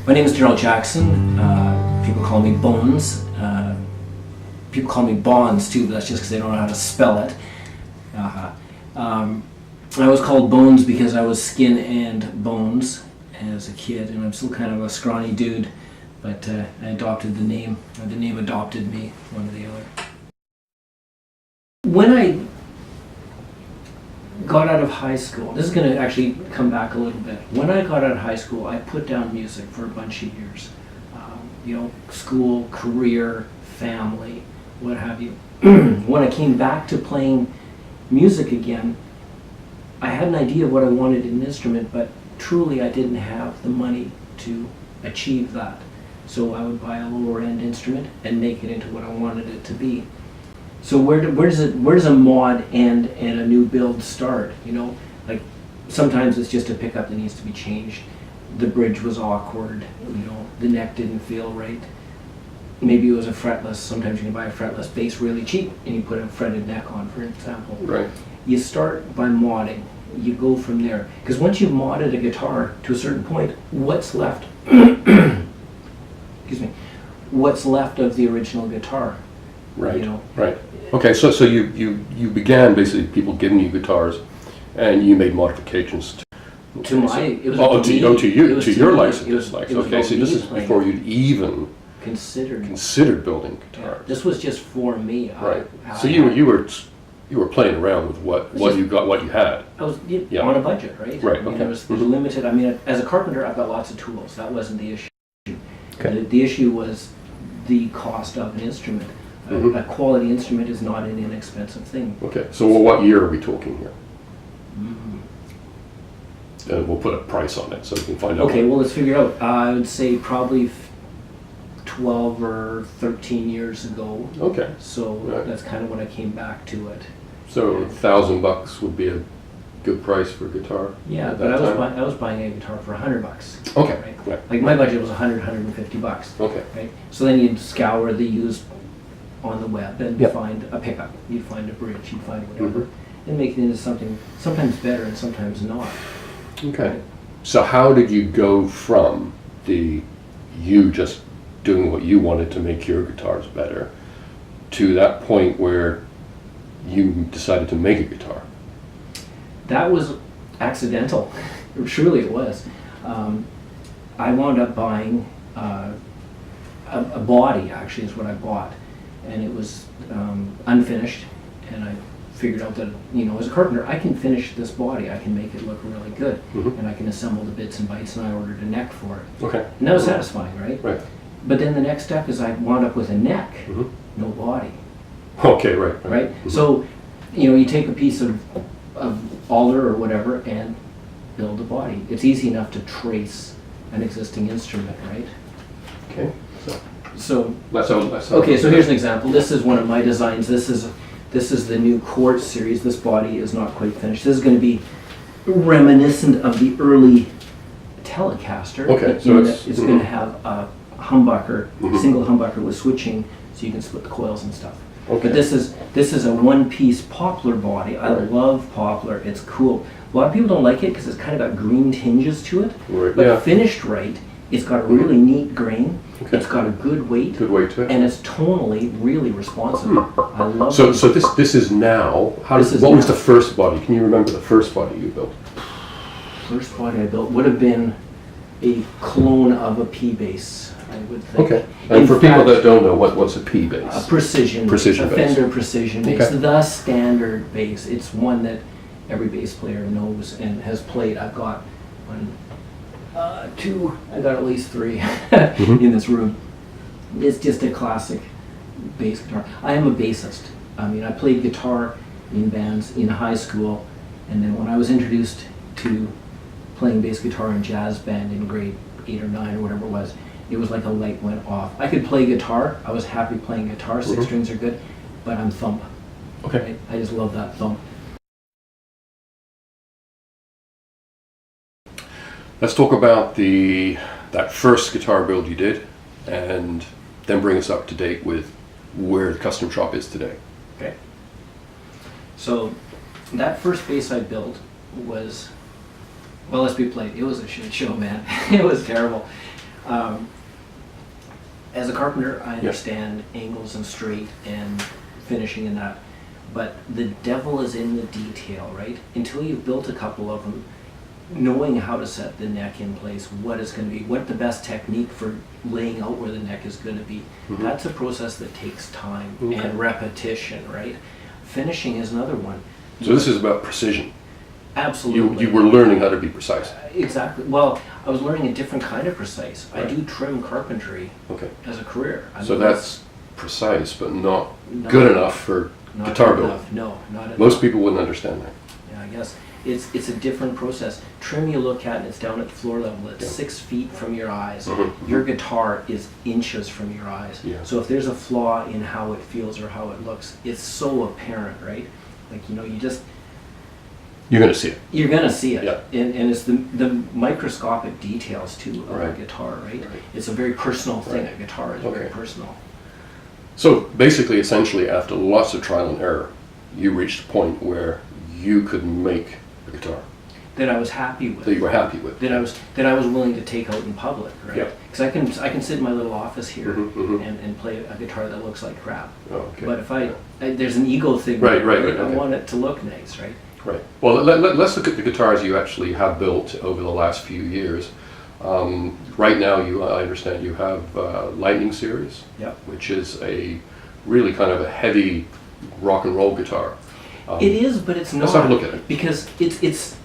My name is Daryl Jackson. People call me Bonz. People call me Bonz too, but that's just because they don't know how to spell it. I was called Bonz because I was skin and bones as a kid, and I'm still kind of a scrawny dude, but I adopted the name, or the name adopted me, one or the other. When I got out of high school, this is going to actually come back a little bit. When I got out of high school, I put down music for a bunch of years. School, career, family, what have you. When I came back to playing music again, I had an idea of what I wanted in an instrument, but truly I didn't have the money to achieve that. So I would buy a lower end instrument and make it into what I wanted it to be. So where does a mod and a new build start? Like sometimes it's just a pickup that needs to be changed. The bridge was awkward, the neck didn't feel right. Maybe it was a fretless. Sometimes you can buy a fretless bass really cheap and you put a fretted neck on, for example. Right. You start by modding. You go from there. Because once you've modded a guitar to a certain point, what's left? Excuse me. What's left of the original guitar? Right. Right. Okay. So you began basically people giving you guitars, and you made modifications to your license. Okay. So this is before you'd even considered building guitars. Yeah, this was just for me. Right. So you were playing around with what you had. I was on a budget, right? Right. Okay. It was limited. I mean, as a carpenter, I've got lots of tools. That wasn't the issue. Okay. The issue was the cost of an instrument. A quality instrument is not an inexpensive thing. Okay. So what year are we talking here? We'll put a price on it so we can find out. Okay. Well, let's figure out. I would say probably 12 or 13 years ago. Okay. So that's kind of when I came back to it. So $1,000 would be a good price for a guitar. Yeah, but I was buying a guitar for $100. Okay. Right? Like my budget was $150. Okay. Right. So then you'd scour the used on the web and find a pickup. You'd find a bridge. You'd find whatever, and make it into something sometimes better and sometimes not. Okay. Right? So how did you go from you just doing what you wanted to make your guitars better to that point where you decided to make a guitar? That was accidental. Truly it was. I wound up buying a body, actually, is what I bought. And it was unfinished. And I figured out that, as a carpenter, I can finish this body. I can make it look really good. And I can assemble the bits and bytes, and I ordered a neck for it. Okay. And that was satisfying, right? Right. But then the next step is I wound up with a neck, no body. Okay, right. Right? So, you take a piece of alder or whatever and build a body. It's easy enough to trace an existing instrument, right? Okay. So okay, so here's an example. This is one of my designs. This is the new Quartz series. This body is not quite finished. This is going to be reminiscent of the early Telecaster. Okay, so it's going to have a humbucker, single humbucker with switching, so you can split the coils and stuff. Okay. But this is a one-piece poplar body. I love poplar. It's cool. A lot of people don't like it because it's kind of got green tinges to it. Right. But finished right, it's got a really neat grain. Okay. It's got a good weight. Good weight to it. And it's tonally really responsive. I love it. So this is now. What was the first body? Can you remember the first body you built? First body I built would have been a clone of a P bass, I would think. Okay. And for people that don't know, what's a P bass? A precision bass. Fender precision bass. Okay. The standard bass. It's one that every bass player knows and has played. I've got two. I got at least three in this room. It's just a classic bass guitar. I am a bassist. I mean, I played guitar in bands in high school, and then when I was introduced to playing bass guitar in jazz band in grade 8 or 9 or whatever it was like a light went off. I could play guitar. I was happy playing guitar. 6 strings are good, but I'm thump. Okay. Right? I just love that thump. Let's talk about that first guitar build you did, and then bring us up to date with where the custom shop is today. Okay. So that first bass I built was, well, let's be plain, it was a shit show, man. It was terrible. As a carpenter, I understand angles and straight and finishing and that, but the devil is in the detail, right? Until you've built a couple of them, knowing how to set the neck in place, what is going to be, what the best technique for laying out where the neck is going to be, that's a process that takes time and repetition, right? Finishing is another one. So this is about precision. Absolutely. You were learning how to be precise. Exactly. Well, I was learning a different kind of precise. Right. I do trim carpentry as a career. So that's precise, but not good enough for guitar building. No, not enough. Most people wouldn't understand that. Yeah, I guess. It's a different process. Trim you look at and it's down at the floor level. It's 6 feet from your eyes. Your guitar is inches from your eyes. Yeah. So if there's a flaw in how it feels or how it looks, it's so apparent, right? Like, you're going to see it. You're going to see it. Yeah. And it's the microscopic details too of a guitar, right? It's a very personal thing. A guitar is very personal. So basically, essentially, after lots of trial and error, you reached a point where you could make a guitar that I was happy with. That you were happy with. That I was willing to take out in public, right? Because I can sit in my little office here and play a guitar that looks like crap. But if there's an ego thing. Right. I want it to look nice, right? Right. Well, let's look at the guitars you actually have built over the last few years. Right now, I understand you have Lightning Series, which is a really kind of a heavy rock and roll guitar. It is, but it's not. Let's have a look at it. Because it's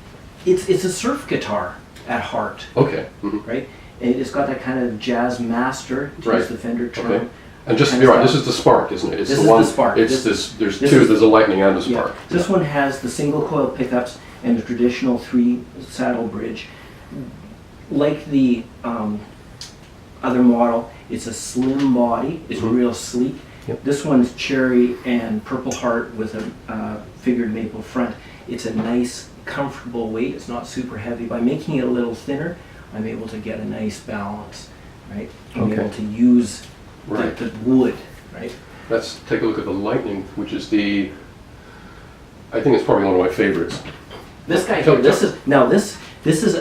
a surf guitar at heart. Okay. Right? And it's got that kind of jazz master, to use the Fender term. Okay. And just to be right, this is the Spark, isn't it? It's this the is one. The Spark. There's two. There's a Lightning and a Spark. This one has the single coil pickups and the traditional 3 saddle bridge. Like the other model, it's a slim body. It's real sleek. This one's cherry and purple heart with a figured maple front. It's a nice, comfortable weight. It's not super heavy. By making it a little thinner, I'm able to get a nice balance, right? I'm able to use the wood, right? Let's take a look at the Lightning, which is I think it's probably one of my favorites. This guy here, this is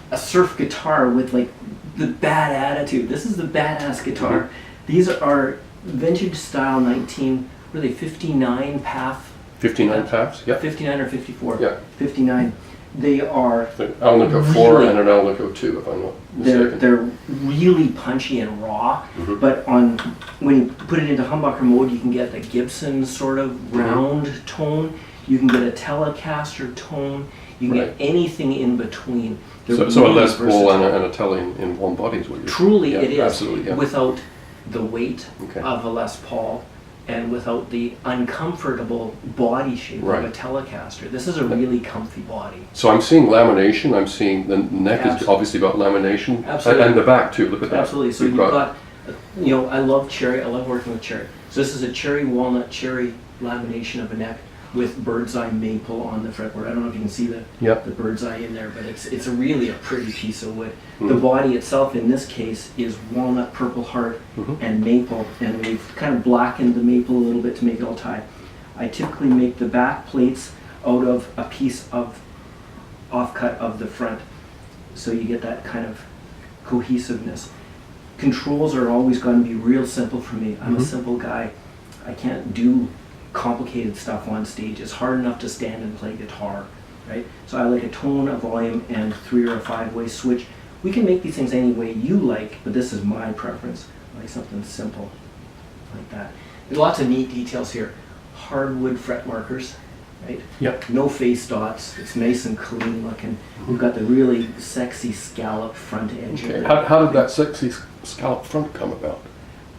a surf guitar with like the bad attitude. This is the badass guitar. These are vintage style 59 PAF. 59 PAFs? Yeah. 59 or 54? Yeah. 59. They are Alnico 4 and an Alnico 2, if I'm not mistaken. They're really punchy and raw, but when you put it into humbucker mode, you can get the Gibson sort of round tone. You can get a Telecaster tone. You can get anything in between. So a Les Paul and a Tele in one body is what you're Truly, it is. Absolutely, without the weight of a Les Paul and without the uncomfortable body shape of a Telecaster. This is a really comfy body. So I'm seeing lamination. I'm seeing the neck is obviously got lamination. Absolutely. And the back too. Look at that. Absolutely. So you've got, I love cherry. I love working with cherry. So this is a cherry walnut cherry lamination of a neck with bird's eye maple on the fretboard. I don't know if you can see the bird's eye in there, but it's really a pretty piece of wood. The body itself in this case is walnut, purple heart, and maple, and we've kind of blackened the maple a little bit to make it all tie. I typically make the back plates out of a piece of offcut of the front, so you get that kind of cohesiveness. Controls are always going to be real simple for me. I'm a simple guy. I can't do complicated stuff on stage. It's hard enough to stand and play guitar, right? So I like a tone, a volume, and 3 or a 5-way switch. We can make these things any way you like, but this is my preference. I like something simple like that. There's lots of neat details here. Hardwood fret markers, right? Yep. No face dots. It's nice and clean looking. We've got the really sexy scallop front edge. Okay. How did that sexy scallop front come about?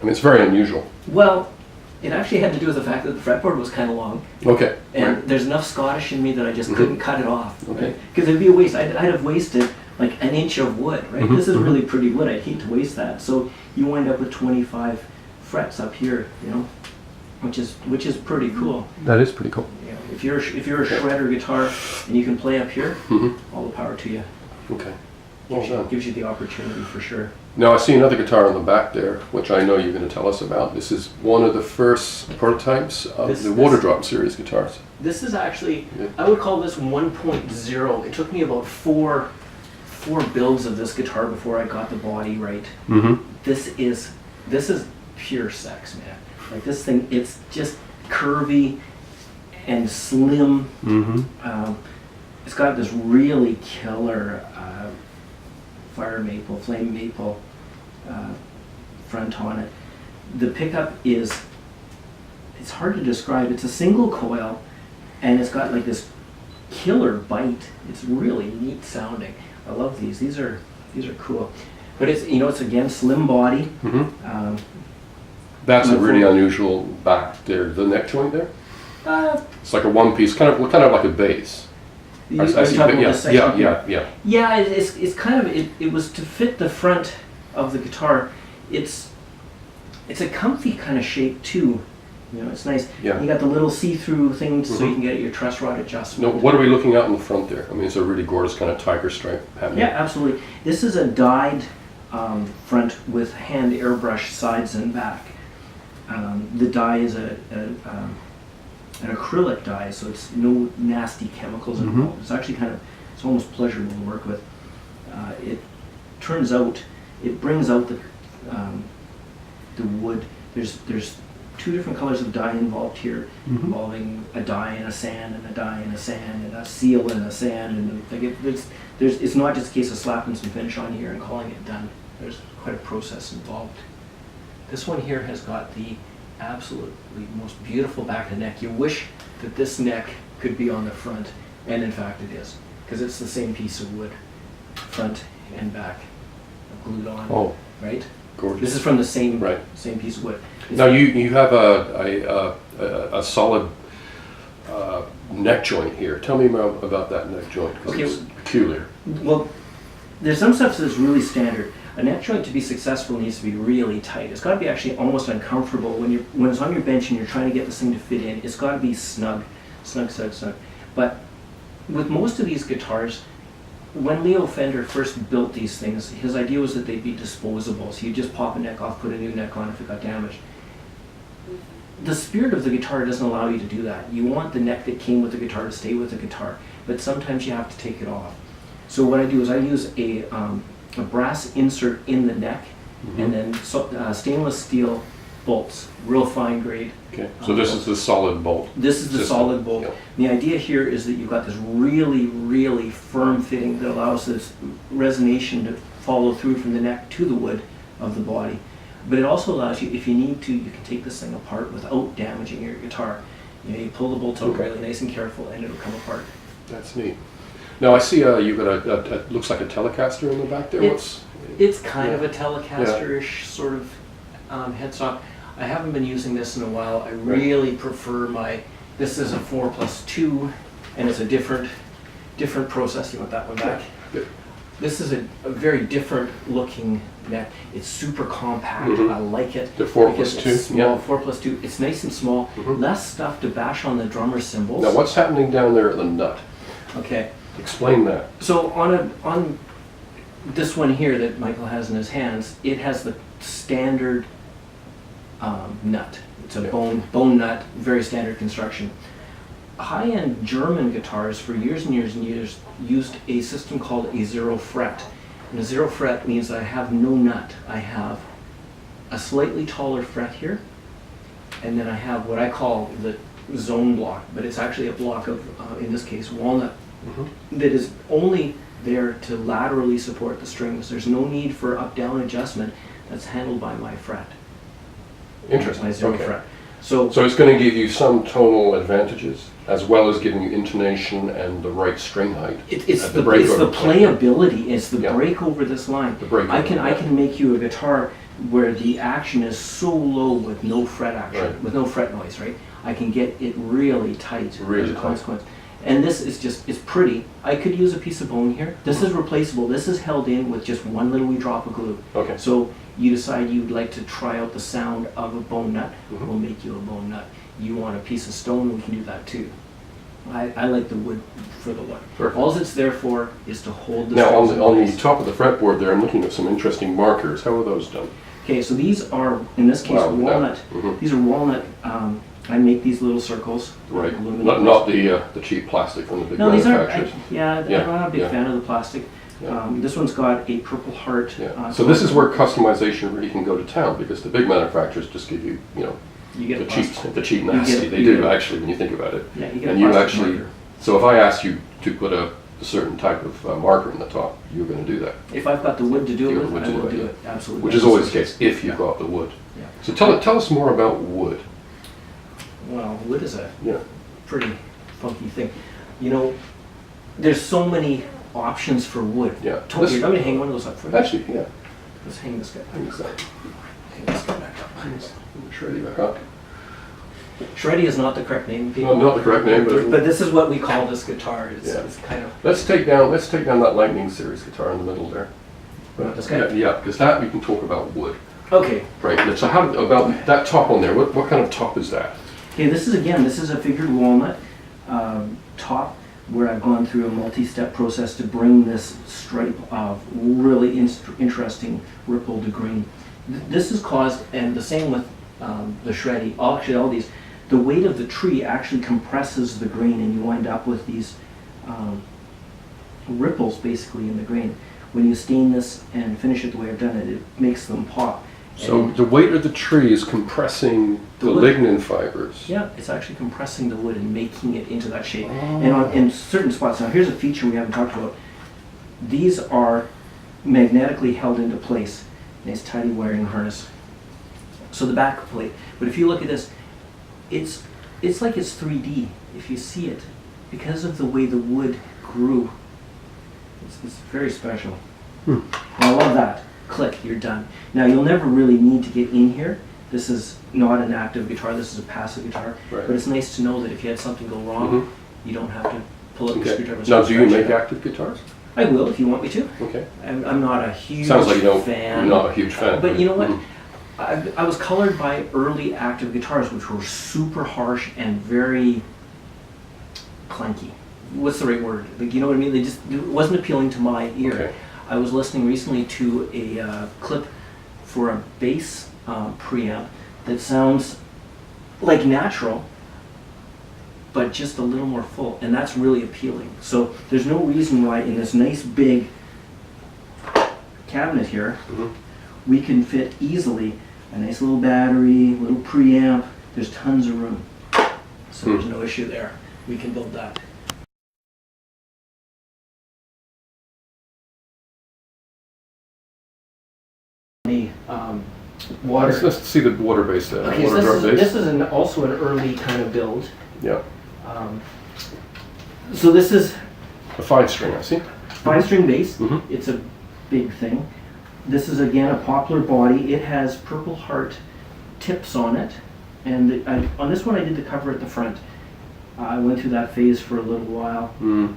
I mean, it's very unusual. Well, it actually had to do with the fact that the fretboard was kind of long. Okay. And there's enough Scottish in me that I just couldn't cut it off. Okay. Because it'd be a waste. I'd have wasted like an inch of wood, right? This is really pretty wood. I'd hate to waste that. So you wind up with 25 frets up here, which is pretty cool. That is pretty cool. Yeah. If you're a shredder guitar and you can play up here, all the power to you. Okay. Gives you the opportunity for sure. Now I see another guitar on the back there, which I know you're going to tell us about. This is one of the first prototypes of the Water Drop series guitars. This is actually, I would call this 1.0. It took me about four 4 builds of this guitar before I got the body right. Mm-hmm. This is pure sex, man. Like this thing, it's just curvy and slim. Mm-hmm. It's got this really killer flame maple front on it. The pickup is, it's hard to describe. It's a single coil, and it's got like this killer bite. It's really neat sounding. I love these. These are cool. But it's, you know, it's again slim body. Mm-hmm. That's a really unusual back there. The neck joint there. It's like a one piece, kind of like a bass. Yeah. Yeah, it's kind of it was to fit the front of the guitar. It's a comfy kind of shape too. You know, it's nice. Yeah. You got the little see-through things, so you can get your truss rod adjustment. No, what are we looking at in the front there? I mean, it's a really gorgeous kind of tiger stripe pattern. Yeah, absolutely. This is a dyed front with hand airbrush sides and back. The dye is an acrylic dye, so it's no nasty chemicals involved. It's actually it's almost pleasurable to work with. It turns out, it brings out the wood. There's 2 different colors of dye involved here, involving a dye and a sand, and a dye and a sand, and a seal and a sand, and like it's not just a case of slapping some finish on here and calling it done. There's quite a process involved. This one here has got the absolutely most beautiful back and neck. You wish that this neck could be on the front, and in fact it is, because it's the same piece of wood, front and back, glued on. Oh, right. Gorgeous. This is from the same right. same piece of wood. Now you have a solid neck joint here. Tell me about that neck joint, because it's peculiar. Well, there's some stuff that's really standard. A neck joint to be successful needs to be really tight. It's got to be actually almost uncomfortable when it's on your bench and you're trying to get this thing to fit in. It's got to be snug. But with most of these guitars, when Leo Fender first built these things, his idea was that they'd be disposable. So you just pop a neck off, put a new neck on if it got damaged. The spirit of the guitar doesn't allow you to do that. You want the neck that came with the guitar to stay with the guitar, but sometimes you have to take it off. So what I do is I use a brass insert in the neck, and then stainless steel bolts, real fine grade. Okay, so this is the solid bolt. This is the solid bolt. Yep. The idea here is that you've got this really, really firm fitting that allows this resonation to follow through from the neck to the wood of the body. But it also allows you, if you need to, you can take this thing apart without damaging your guitar. You know, you pull the bolts out really nice and careful, and it'll come apart. That's neat. Now I see you've got a looks like a Telecaster in the back there. It's kind of a Telecaster-ish sort of headstock. I haven't been using this in a while. I really prefer this is a 4+2, and it's a different process. You want that one back? Yeah. This is a very different looking neck. It's super compact. I like it. The 4+2? It's small, 4+2. It's nice and small. Less stuff to bash on the drummer's cymbals. Now what's happening down there at the nut? Okay. Explain that. So on this one here that Michael has in his hands, it has the standard nut. It's a bone nut, very standard construction. High-end German guitars for years and years and years used a system called a 0 fret. And a 0 fret means that I have no nut. I have a slightly taller fret here, and then I have what I call the zone block, but it's actually a block of, in this case, walnut, that is only there to laterally support the strings. There's no need for up-down adjustment. That's handled by my fret. Interesting. My 0 fret. So it's going to give you some tonal advantages, as well as giving you intonation and the right string height. It's the playability. It's the break over this line. I can make you a guitar where the action is so low with no fret action, with no fret noise, right? I can get it really tight as a consequence. And this is it's pretty. I could use a piece of bone here. This is replaceable. This is held in with just one little wee drop of glue. Okay. So you decide you'd like to try out the sound of a bone nut, we'll make you a bone nut. You want a piece of stone, we can do that too. I like the wood for the look. Perfect. All it's there for is to hold the Now strings on in the place. top of the fretboard there, I'm looking at some interesting markers. How are those done? Okay, so these are, in this case, walnut. These are walnut. I make these little circles. Right. Not the cheap plastic from the big manufacturers. I'm not a big fan of the plastic. Yeah. This one's got a Purple Heart. Yeah. So this is where customization really can go to town, because the big manufacturers just give you, you know, You get the cheap nasty. They do actually, when you think about it. Yeah, you get and a you plastic actually. marker. So if I asked you to put a certain type of marker in the top, you're going to do that. If I've got the wood to do You it have with, the I wood will to do do it, it, absolutely. Which is always the case, if you've got the wood. Yeah. So tell us more about wood. Well, wood is a Yeah. pretty funky thing. You know, there's so many options for wood. Yeah. Totally. I'm going to hang one of those up for you. Actually, yeah. Let's hang this guy. I think so. Hang this guy back up. Shreddy back up. Shreddy is not the correct name, No, not the correct name, but this is what we call this guitar. It's, Yeah. it's kind of. Let's take down that Lightning series guitar in the middle there. This guy? Yeah, because that we can talk about wood. Okay. Right. So how about that top on there? What kind of top is that? Okay, this is a figured walnut top where I've gone through a multi-step process to bring this stripe of really interesting rippled green. This is caused, and the same with the Shreddy, actually all these, the weight of the tree actually compresses the grain and you wind up with these ripples basically in the grain. When you stain this and finish it the way I've done it, it makes them pop. So And the weight of the tree is compressing the wood. lignin fibers. yeah, it's actually compressing the wood and making it into that shape. Oh. And in certain spots, now here's a feature we haven't talked about. These are magnetically held into place. Nice tidy wiring harness. So the back plate. But if you look at this, it's like it's 3D if you see it, because of the way the wood grew. It's very special. And I love that. Click, you're done. Now you'll never really need to get in here. This is not an active guitar, this is a passive guitar. Right. But it's nice to know that if you had something go wrong, you don't have to pull up the Okay. screwdriver. and Now, start do you make scratching it. active guitars? I will if you want me to. Okay. I'm not a huge Sounds like you don't. fan. You're not a huge fan. But you know what? Mhm. I was colored by early active guitars, which were super harsh and very clanky. What's the right word? Like, you know what I mean? It wasn't appealing to my ear. Okay. I was listening recently to a clip for a bass preamp that sounds like natural, but just a little more full, and that's really appealing. So there's no reason why in this nice big cabinet here, Mhm. we can fit easily a nice little battery, little preamp. There's tons of room, so there's no issue there. We can build that. The water. Let's see the water base there. Okay, Water so drop base. this is also an early kind of build. Yeah. So this is A 5-string, I see. 5-string bass. Mhm. It's a big thing. This is again a poplar body. It has Purple Heart tips on it, and on this one I did the cover at the front. I went through that phase for a little while. Mm.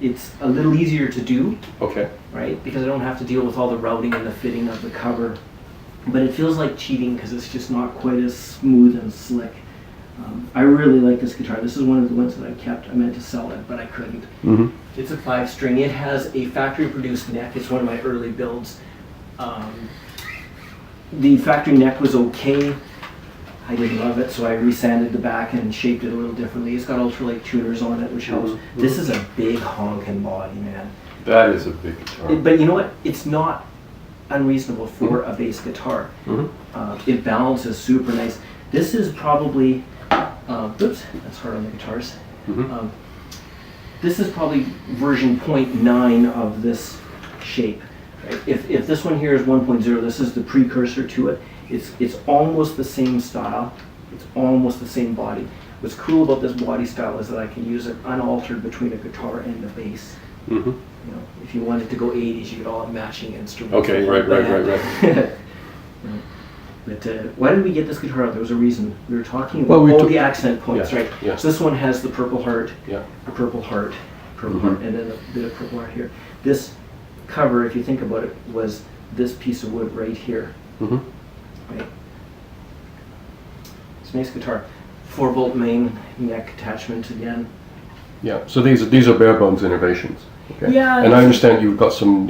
It's a little easier to do, Okay. right? Because I don't have to deal with all the routing and the fitting of the cover. But it feels like cheating because it's just not quite as smooth and slick. I really like this guitar. This is one of the ones that I kept. I meant to sell it, but I couldn't. Mm-hmm. It's a 5-string. It has a factory-produced neck. It's one of my early builds. The factory neck was okay. I didn't love it, so I resanded the back and shaped it a little differently. It's got ultralight tuners on it, which helps. Mhm. This is a big honking body, man. That is a big guitar. But you know what? It's not unreasonable for a bass guitar. Mhm. It balances super nice. This is probably, oops, that's hard on the guitars. Mhm. This is probably version 0.9 of this shape. Right? If this one here is 1.0, this is the precursor to it. It's almost the same style. It's almost the same body. What's cool about this body style is that I can use it unaltered between a guitar and a bass. Mhm. You know, if you wanted to go 80s, you could all have matching instruments. Okay, right. But why did we get this guitar out? There was a reason. We were talking Well, about we took- the accent points, Yeah, right? yeah. So this one has the Purple Heart, Yeah. the Purple Heart, Purple Mhm. Heart, and then a bit of Purple Heart here. This cover, if you think about it, was this piece of wood right here. Mm-hmm. Right. It's a nice guitar. 4-volt main neck attachment again. Yeah. So these are bare bones innovations. Okay. Yeah, And I understand you've got some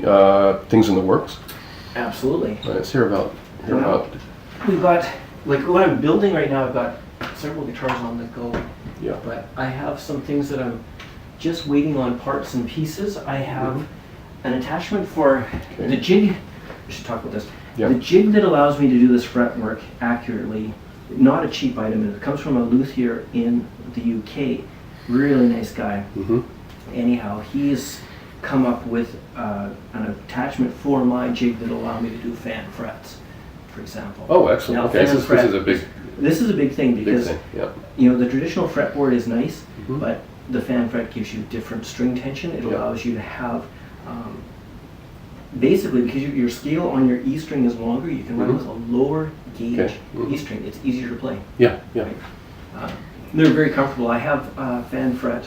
things in the works. Absolutely. Let's hear about. We've got, like what I'm building right now, I've got several guitars on the go. Yeah. But I have some things that I'm just waiting on parts and pieces. I have an attachment for the jig. We should talk about this. Yeah. The jig that allows me to do this fretwork accurately, not a cheap item. It comes from a Luthier in the UK. Really nice guy. Mm-hmm. Anyhow, he's come up with an attachment for my jig that allow me to do fan frets, for example. Oh, excellent. Now, Okay, fan this fret is a big thing because thing. Yeah. you know the traditional fretboard is nice, Mhm. but the fan fret gives you different string tension. It Yeah. allows you to have basically, because your scale on your E string is longer, you can run Mhm. with a lower gauge Okay. Mhm. E string. It's easier to play. Yeah. Yeah. Right? They're very comfortable. I have fan fret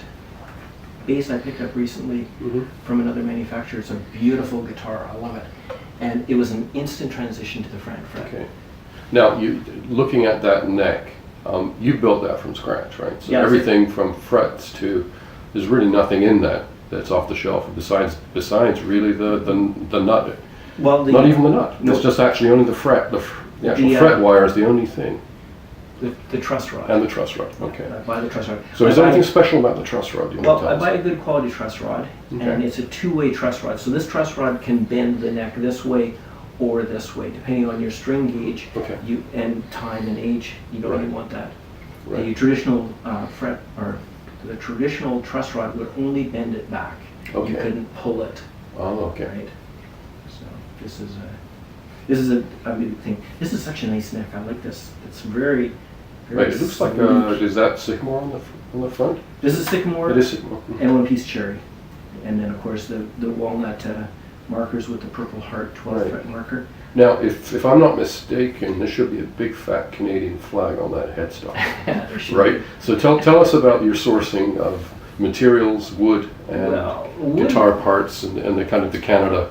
bass I picked up recently Mm-hmm. from another manufacturer. It's a beautiful guitar. I love it. And it was an instant transition to the fan fret. Okay. Now, you looking at that neck, you built that from scratch, right? So Yes. everything from frets to, there's really nothing in that that's off the shelf besides really the nut. Well, Not even the nut. No. It's just actually only the fret. The actual The, fret wire is the only thing, the truss rod. and the truss rod. Okay. I buy the truss rod. So is I there buy- anything special about the truss rod? You Well, want to I tell buy us? a good quality truss rod, and Okay. it's a two-way truss rod. So this truss rod can bend the neck this way or this way, depending on your string gauge Okay. and time and age. You don't Right. really want that. The Right. traditional fret or the traditional truss rod would only bend it back. Okay. You couldn't pull it, Oh, okay. right? So this is a big thing. This is such a nice neck. I like this. It's very, very. Right. It looks like sleek. is that sycamore on the front? This is sycamore. It is sycamore. Mhm. And one piece cherry. And then of course the walnut markers with the purple heart 12 Right. fret marker. Now, if I'm not mistaken, there should be a big fat Canadian flag on that headstock, There should right? be. So tell us about your sourcing of materials, wood, and Well, wood- guitar parts, and the kind of the Canada,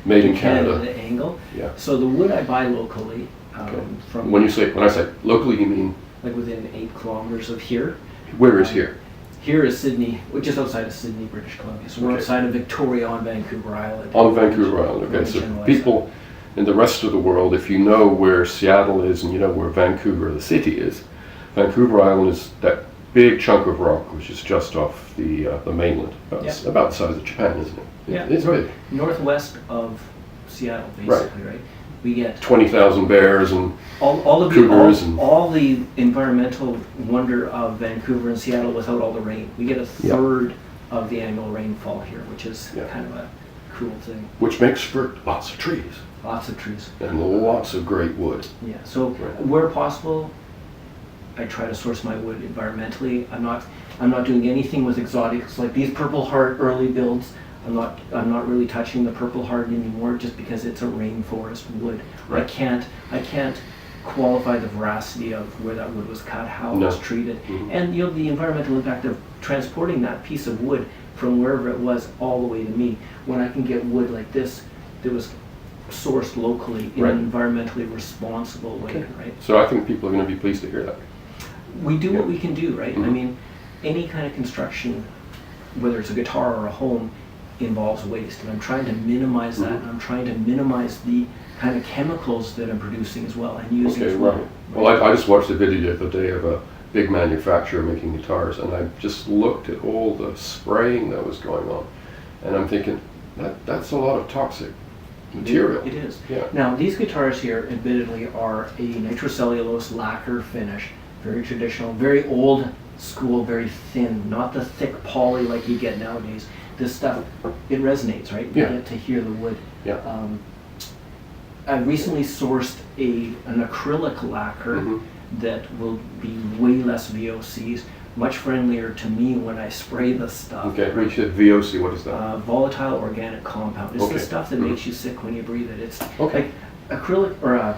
made in Canada. The angle. Yeah. So the wood I buy locally Okay. from When I say locally, you mean like within 8 kilometers of here. where is here? Here is Sydney, just outside of Sydney, British Columbia. So we're Okay. outside of Victoria on Vancouver Island. On Vancouver Island. Okay, so Generalize people in the rest of the world, if you know where Seattle is and you know where Vancouver, the city, is, Vancouver Island is that big chunk of rock which is just off the mainland, about the size of Japan, isn't it? Yeah. It's big. Northwest of Seattle, basically, right? We get 20,000 bears and all of cougars and all the environmental wonder of Vancouver and Seattle without all the rain. We get a Yeah. third of the annual rainfall here, which is Yeah. kind of a cool thing. which makes for lots of trees Lots of trees. and lots of great wood. Yeah. So Right. where possible, I try to source my wood environmentally. I'm not doing anything with exotics like these Purple Heart early builds. I'm not really touching the Purple Heart anymore just because it's a rainforest wood. Right. I can't qualify the veracity of where that wood was cut, how it No. was treated, Mhm. and the environmental impact of transporting that piece of wood from wherever it was all the way to me. When I can get wood like this that was sourced locally in Right. an environmentally responsible way, Okay. right? So I think people are going to be pleased to hear that. We do what Yeah. we can do, right? I Mhm. mean, any kind of construction, whether it's a guitar or a home, involves waste, and I'm trying to minimize that. Mhm. And I'm trying to minimize the kind of chemicals that I'm producing as well and using Okay, as well. right. Well, I just watched a video the other day of a big manufacturer making guitars, and I just looked at all the spraying that was going on, and I'm thinking that's a lot of toxic material. It is. Yeah. Now, these guitars here, admittedly, are a nitrocellulose lacquer finish, very traditional, very old school, very thin, not the thick poly like you get nowadays. This stuff, it resonates, right? You Yeah. get to hear the wood. Yeah. I recently sourced an acrylic lacquer Mhm. that will be way less VOCs, much friendlier to me when I spray this stuff. Okay, when you said VOC, what is that? Volatile organic compound. It's Okay. the stuff that Mhm. makes you sick when you breathe it. It's Okay. like acrylic or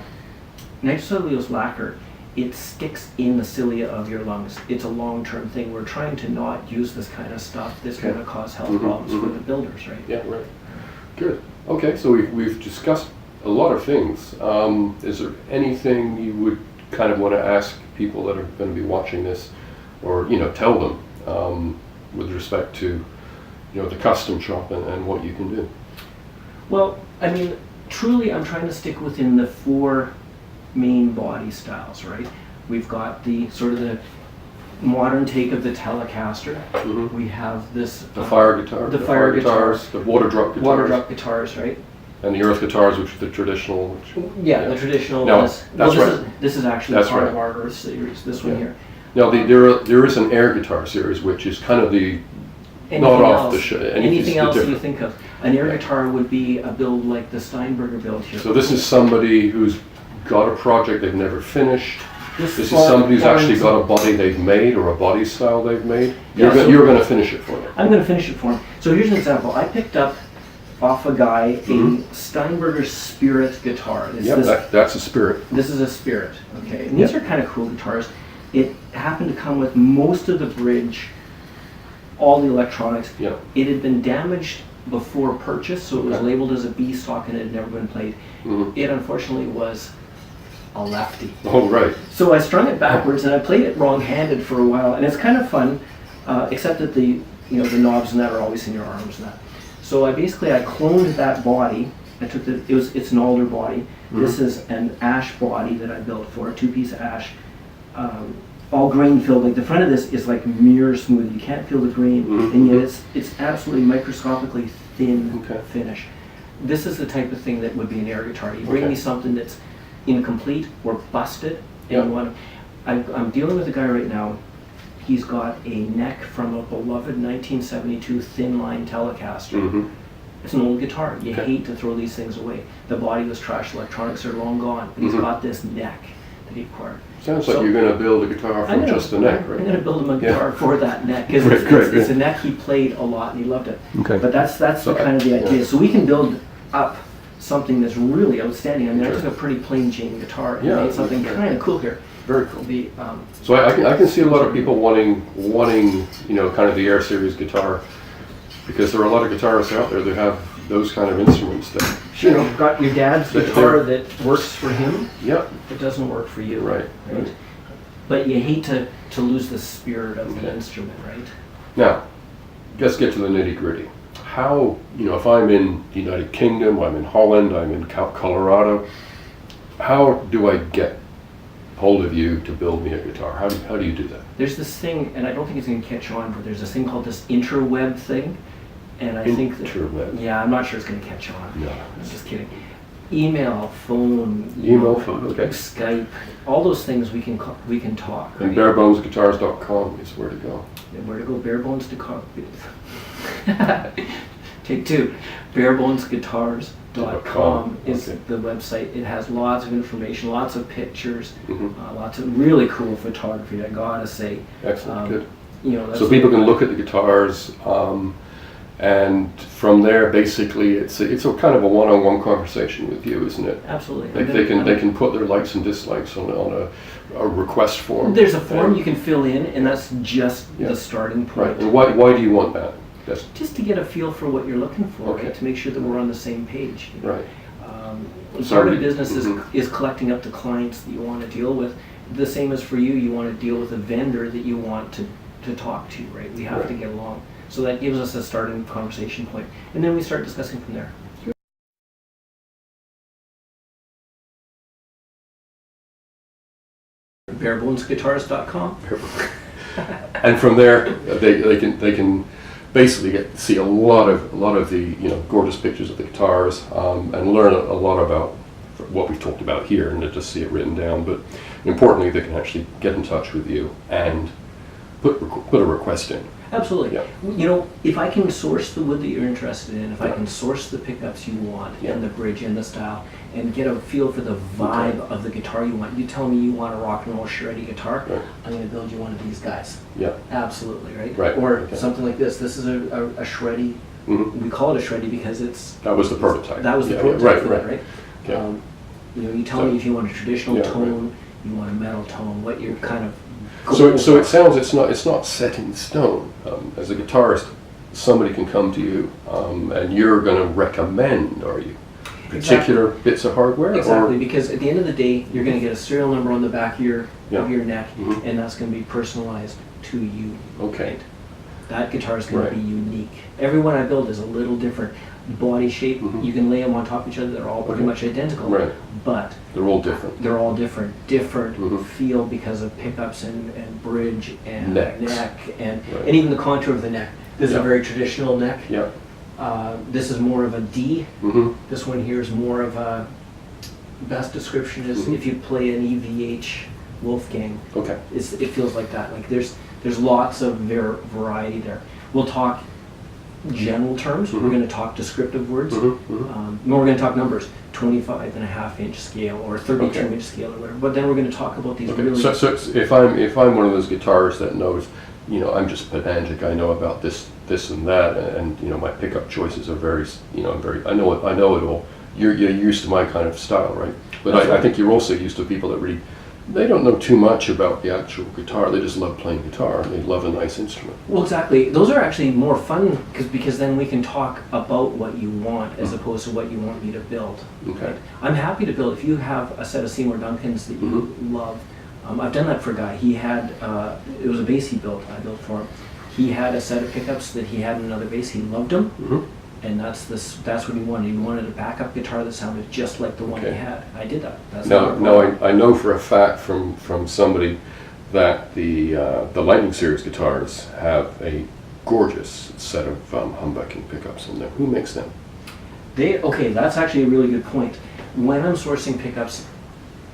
nitrocellulose lacquer. It sticks in the cilia of your lungs. It's a long-term thing. We're trying to not use this kind of stuff that's Okay. going to cause health Mhm, problems for mhm. the builders, right? Yeah, right. Good. Okay, so we've discussed a lot of things. Is there anything you would kind of want to ask people that are going to be watching this, or tell them with respect to the custom shop and what you can do? Well, I mean, truly, I'm trying to stick within the 4 main body styles, right? We've got the sort of the modern take of the Telecaster. Mm-hmm. We have this... The fire guitar. The fire guitars. The water drop guitars. Water drop guitars, right? And the earth guitars, which are the traditional. Yeah, the traditional. No, that's right. This is actually That's part right. of our Earth series, this one here. Now, there is an air guitar series, which is kind of the... not off the show. Anything else that you think of. An air guitar would be a build like the Steinberger build here. So this is somebody who's got a project they've never finished. This is somebody who's actually got a body they've made, or a body style they've made. You're going to finish it for them. I'm going to finish it for him. So here's an example. I picked up off a guy a Steinberger Spirit guitar. That's a Spirit. This is a Spirit, okay? And these are kind of cool guitars. It happened to come with most of the bridge, all the electronics. Yeah. It had been damaged before purchase, so it was labeled as a B stock and it had never been played. It unfortunately was a lefty. Oh, right. So I strung it backwards and I played it wrong-handed for a while, and it's kind of fun, except that the knobs and that are always in your arms and that. So I cloned that body. I took it's an alder body. This is an ash body that I built for a 2-piece ash, all grain filled. Like the front of this is like mirror smooth. You can't feel the grain, and yet it's absolutely microscopically thin finish. This is the type of thing that would be an air guitar. You bring me something that's incomplete or busted, and I'm dealing with a guy right now. He's got a neck from a beloved 1972 thin line Telecaster. It's an old guitar. You hate to throw these things away. The body was trash. Electronics are long gone. But he's got this neck that he acquired. Sounds like you're going to build a guitar from just the neck, right? I'm going to build him a guitar for that neck, because it's a neck he played a lot and he loved it. But that's the kind of the idea. So we can build up something that's really outstanding. I mean, I took a pretty plain Jane guitar and made something kind of cool here. Very cool. So I can see a lot of people wanting kind of the Air Series guitar, because there are a lot of guitarists out there that have those kind of instruments that got your dad's guitar that works for him. It doesn't work for you. Right. But you hate to lose the spirit of the instrument, right? Now, let's get to the nitty gritty. How, if I'm in the United Kingdom, I'm in Holland, I'm in Colorado, how do I get hold of you to build me a guitar? How do you do that? There's this thing, and I don't think it's going to catch on, but there's this thing called this interweb thing, and I think that, I'm not sure it's going to catch on. No, I'm just kidding. Email, phone, Skype, all those things we can talk. And barebonesguitars.com is where to go. And where to go? Barebones.com. Take two. Barebonesguitars.com is the website. It has lots of information, lots of pictures, lots of really cool photography, I gotta say. Excellent, good. So people can look at the guitars, and from there, basically, it's a kind of a one-on-one conversation with you, isn't it? Absolutely. They can put their likes and dislikes on a request form. There's a form you can fill in, and that's just the starting point. Right. And why do you want that? Just to get a feel for what you're looking for, right? To make sure that we're on the same page. Right. Part of the business is collecting up the clients that you want to deal with. The same as for you, you want to deal with a vendor that you want to talk to, right? We have to get along. So that gives us a starting conversation point. And then we start discussing from there. Barebonesguitars.com. And from there, they can basically see a lot of the gorgeous pictures of the guitars, and learn a lot about what we've talked about here, and to just see it written down. But importantly, they can actually get in touch with you and put a request in. Absolutely. If I can source the wood that you're interested in, if I can source the pickups you want, and the bridge and the style, and get a feel for the vibe of the guitar you want. You tell me you want a rock and roll shreddy guitar, I'm going to build you one of these guys. Absolutely, right? Or something like this. This is a shreddy. We call it a shreddy because that was the prototype. That was the prototype, right? Okay. You tell me if you want a traditional tone, you want a metal tone, what you're kind of. So it sounds it's not set in stone. As a guitarist, somebody can come to you, and you're going to recommend, are you, particular bits of hardware? Exactly, because at the end of the day, you're going to get a serial number on the back of your neck, and that's going to be personalized to you. Okay. that guitar is going Right. to be unique. Every one I build is a little different. Body shape, you can lay them on top of each other, they're all pretty much identical. Right. But They're all different. they're all different. Different feel because of pickups and bridge and Necks. neck and, Right. and even the contour of the neck. This is a Yeah. very traditional neck. Yeah. This is more of a D. Mm-hmm. This one here is more of a, best description is if you play an EVH Wolfgang, Okay. it feels like that. Like there's lots of variety there. We'll talk general terms. We're going to talk descriptive words. We're going to talk numbers, 25.5-inch scale or 32-inch scale or whatever. But then we're going to talk about these Okay. really. So if I'm one of those guitarists that knows, I'm just pedantic. I know about this and that, and my pickup choices are very, I know it all. You're used to my kind of style, right? But I think you're also used to people that really, they don't know too much about the actual guitar. They just love playing guitar. They love a nice instrument. Well, exactly. Those are actually more fun because then we can talk about what you want as opposed to what you want me to build. Okay. Right? I'm happy to build. If you have a set of Seymour Duncans that you love, I've done that for a guy. He had, it was a bass I built for him. He had a set of pickups that he had in another bass. He loved them. And that's what he wanted. He wanted a backup guitar that sounded just like the one he had. I did that. That's I know for a fact from somebody that the Lightning Series guitars have a gorgeous set of humbucking pickups in there. Who makes them? That's actually a really good point. When I'm sourcing pickups,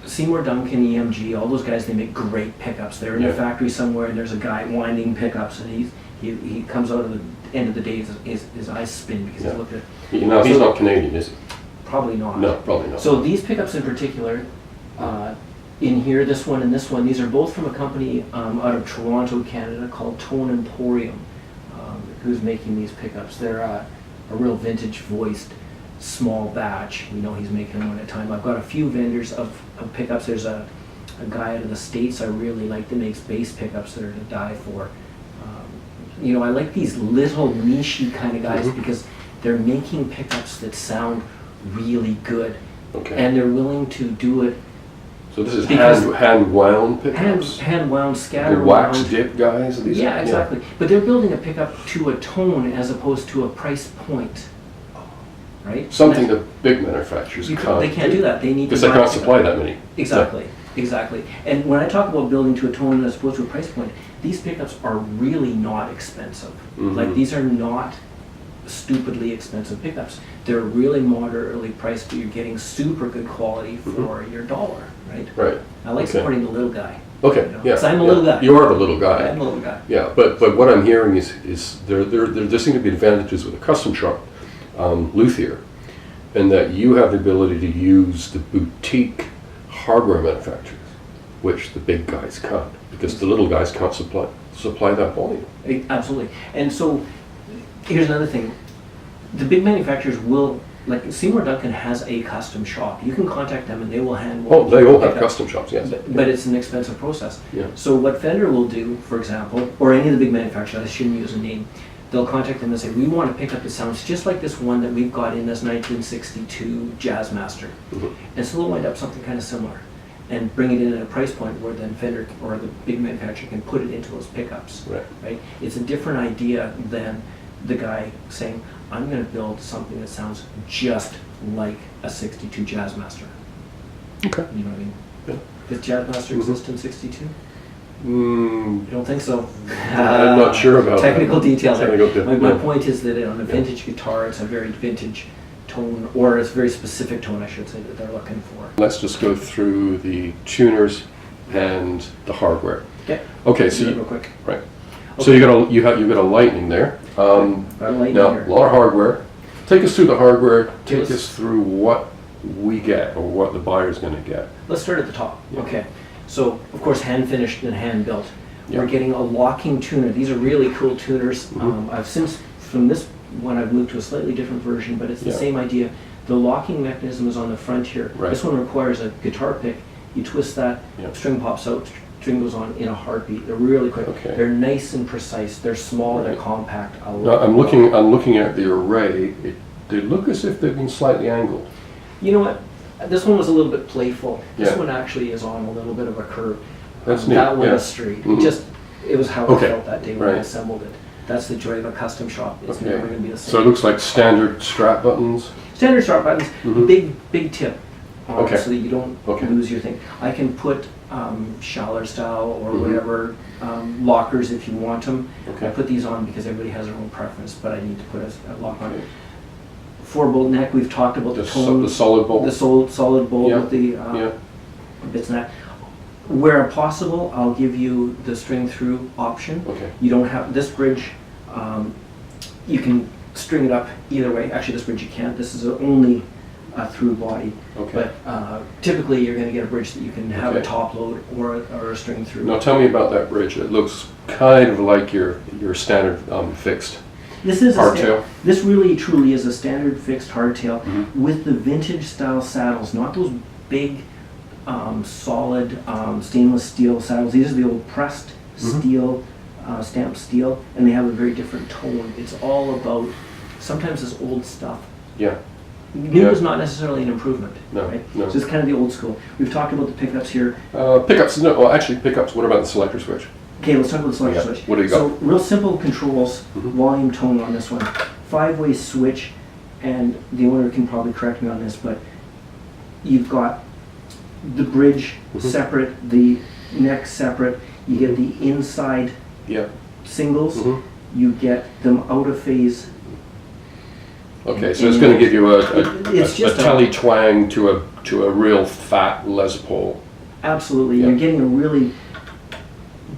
Seymour Duncan, EMG, all those guys, they make great pickups. They're in a factory somewhere, and there's a guy winding pickups, and he comes out of the end of the day, his eyes spin because he's looked at. He's not Canadian, is he? Probably not. No, probably not. So these pickups in particular, in here, this one and this one, these are both from a company out of Toronto, Canada, called Tone Emporium, who's making these pickups. They're a real vintage voiced small batch. He's making them one at a time. I've got a few vendors of pickups. There's a guy out of the States I really like that makes bass pickups that are to die for. I like these little niche kind of guys because they're making pickups that sound really good. Okay. And they're willing to do it. So this is hand wound pickups? Hand wound, scatter the wax dip guys? These exactly. But they're building a pickup to a tone as opposed to a price point. Right? Something that big manufacturers can't. They can't do that. They need because they can't supply that many. Exactly. Exactly. And when I talk about building to a tone as opposed to a price point, these pickups are really not expensive. Like these are not stupidly expensive pickups. They're really moderately priced, but you're getting super good quality for your dollar, right? Right. I like supporting the little guy. Okay. Yeah. Because I'm a little guy. You are the little guy. I'm a little guy. Yeah, but what I'm hearing is there seem to be advantages with a custom shop, Luthier, and that you have the ability to use the boutique hardware manufacturers, which the big guys can't, because the little guys can't supply that volume. Absolutely. And so here's another thing. The big manufacturers will, like Seymour Duncan has a custom shop. You can contact them and they will handle. Oh, they all have custom shops, yes. But it's an expensive process. Yeah. So what Fender will do, for example, or any of the big manufacturers, I shouldn't use a name, they'll contact them and say, we want to pick up that sounds just like this one that we've got in this 1962 Jazzmaster. And so they'll wind up something kind of similar and bring it in at a price point where then Fender or the big manufacturer can put it into those pickups. Right? It's a different idea than the guy saying, I'm going to build something that sounds just like a 62 Jazzmaster. Okay. You know what I mean? Yeah. Does Jazzmaster exist in 62? You don't think so? I'm not sure about technical details. My yeah. point is that on a vintage guitar, it's a very vintage tone, or it's a very specific tone, I should say, that they're looking for. Let's just go through the tuners and the hardware. Okay. So real quick. Right. Okay. So you got a Lightning there. Now a lot of hardware. Take us through the hardware. Take us through what we get or what the buyer's going to get. Let's start at the top. Yeah. Okay. So of course, hand finished and hand built. Yeah. We're getting a locking tuner. These are really cool tuners. I've since from this one I've moved to a slightly different version, but it's the same idea. The locking mechanism is on the front here. Right. This one requires a guitar pick. You twist that, string pops out, string goes on in a heartbeat. They're really quick. Okay. They're nice and precise. They're small. They're compact. Now, I'm looking at the array. They look as if they've been slightly angled. You know what? This one was a little bit playful. This Yeah. one actually is on a little bit of a curve. That's neat. That one Yeah. is straight. It was how I felt that day when I assembled it. That's the joy of a custom shop. It's Okay. never going to be the same. So it looks like standard strap buttons. Standard strap buttons, Mhm. big tip, Okay. so that you don't Okay. lose your thing. I can put Schaller style or Mhm. whatever lockers if you want them. Okay. I put these on because everybody has their own preference, but I need to put a lock on Okay. it. 4-bolt neck, we've talked about the tone. The solid bolt. The solid bolt Yeah. with the Yeah. bits and that. Where possible, I'll give you the string through option. Okay. You don't have, this bridge, you can string it up either way. Actually, this bridge you can't. This is only a through body. Okay. But typically, you're going to get a bridge that you can have a Okay. top load or a string through. Now tell me about that bridge. It looks kind of like your standard fixed. This is hardtail. This really truly is a standard fixed hardtail Mhm. with the vintage style saddles, not those big solid stainless steel saddles. These are the old pressed Mhm. steel, stamped steel, and they have a very different tone. It's all about sometimes this old stuff. Yeah. New Yeah. is not necessarily an improvement, No, right? no. So it's kind of the old school. We've talked about the pickups here. Pickups. No, well, actually pickups. What about the selector switch? Okay, let's talk about the selector Yeah. switch. What do you So got? real simple controls, Mhm. volume, tone on this one. 5-way switch, and the owner can probably correct me on this, but you've got the bridge Mhm. separate, the neck separate. You get the inside Yeah. singles. Mhm. You get them out of phase. Okay, so it's going to give you It's a just a- telly twang to a real fat Les Paul. Absolutely, Yeah. you're getting a really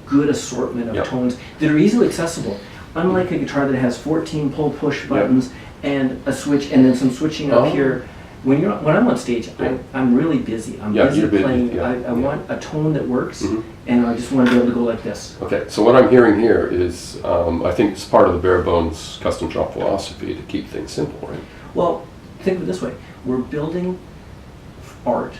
good assortment of Yep. tones that are easily accessible. Unlike a guitar that has 14 pull-push buttons and a switch, and then some switching up Oh. here. When I'm on stage, Yeah. I'm really busy. I'm Yeah, busy you're busy, playing. yeah, I yeah. want a tone that works, Mhm. and I just want to be able to go like this. Okay, so what I'm hearing here is, I think it's part of the bare bones custom shop philosophy to keep things simple, right? Well, think of it this way: we're building art.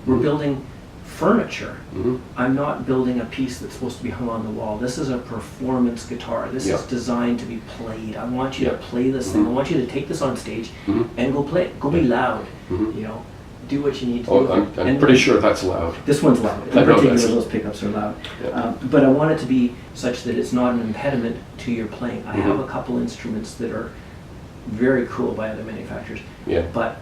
We're Mhm. building furniture. Mhm. I'm not building a piece that's supposed to be hung on the wall. This is a performance guitar. This Yeah. is designed to be played. I want you to Yeah. play this thing. I Mhm. want you to take this on stage Mhm. and go play it. Go be Yeah. loud. Mhm. You know, do what you need to Oh, do. I'm And pretty sure that's loud. this one's loud. I In know particular, that's- those pickups are loud. Yeah. But I want it to be such that it's not an impediment to your playing. I have Mhm. a couple instruments that are very cool by other manufacturers. Yeah. But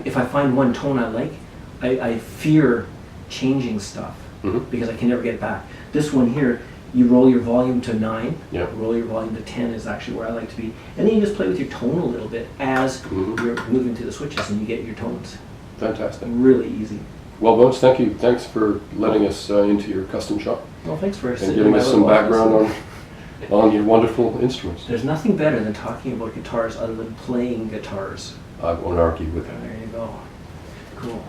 if I find one tone I like, I fear changing stuff Mhm. because I can never get it back. This one here, you roll your volume to 9, Yeah. roll your volume to 10 is actually where I like to be. And then you just play with your tone a little bit as Mhm. you're moving through the switches and you get your tones. Fantastic. Really easy. Well, Bonz, thank you. Thanks for letting us into your custom shop Well, thanks for and sitting giving in us my some little background office. on your wonderful instruments. There's nothing better than talking about guitars other than playing guitars. I won't argue with that. There you go. Cool.